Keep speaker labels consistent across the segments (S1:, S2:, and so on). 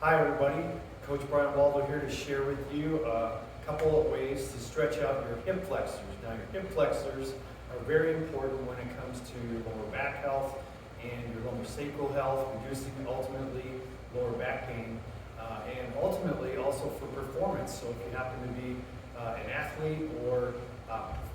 S1: Hi everybody, Coach Brian Waldo here to share with you a couple of ways to stretch out your hip flexors. Now your hip flexors are very important when it comes to your lower back health and your lumbosacral health, reducing ultimately lower back pain, and ultimately also for performance. So if you happen to be an athlete or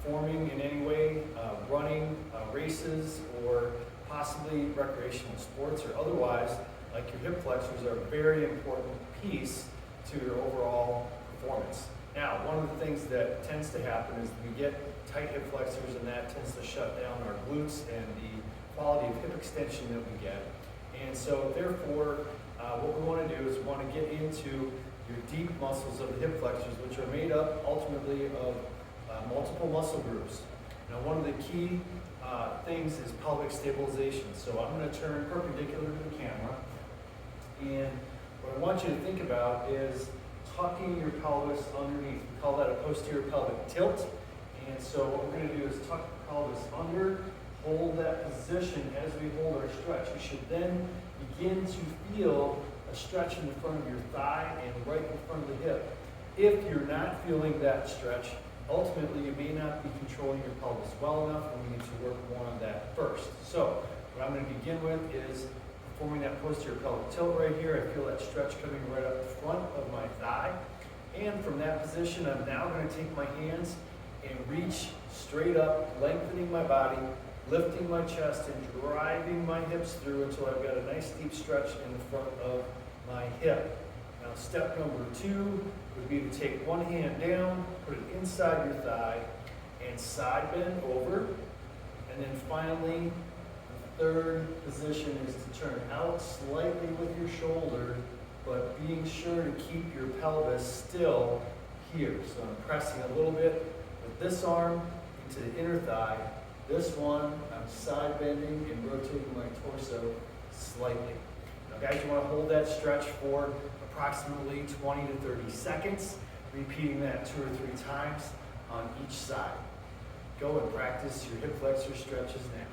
S1: performing in any way, running races or possibly recreational sports or otherwise, like your hip flexors are a very important piece to your overall performance. Now, one of the things that tends to happen is we get tight hip flexors and that tends to shut down our glutes and the quality of hip extension that we get. And so therefore, what we want to do is we want to get into your deep muscles of the hip flexors, which are made up ultimately of multiple muscle groups. Now, one of the key things is pelvic stabilization. So I'm going to turn perpendicular to the camera. And what I want you to think about is tucking your pelvis underneath. We call that a posterior pelvic tilt. And so what we're going to do is tuck the pelvis under, hold that position as we hold our stretch. You should then begin to feel a stretch in the front of your thigh and right in front of the hip. If you're not feeling that stretch, ultimately you may not be controlling your pelvis well enough, and we need to work more on that first. So what I'm going to begin with is forming that posterior pelvic tilt right here. I feel that stretch coming right up the front of my thigh. And from that position, I'm now going to take my hands and reach straight up, lengthening my body, lifting my chest, and driving my hips through until I've got a nice deep stretch in the front of my hip. Now, step number 2 would be to take one hand down, put it inside your thigh, and side bend over. And then finally, third position is to turn out slightly with your shoulder, but being sure to keep your pelvis still here. So I'm pressing a little bit with this arm into the inner thigh. This one, I'm side bending and rotating my torso slightly. Now guys, you want to hold that stretch for approximately 20 to 30 seconds, repeating that 2 or 3 times on each side. Go and practice your hip flexor stretches now.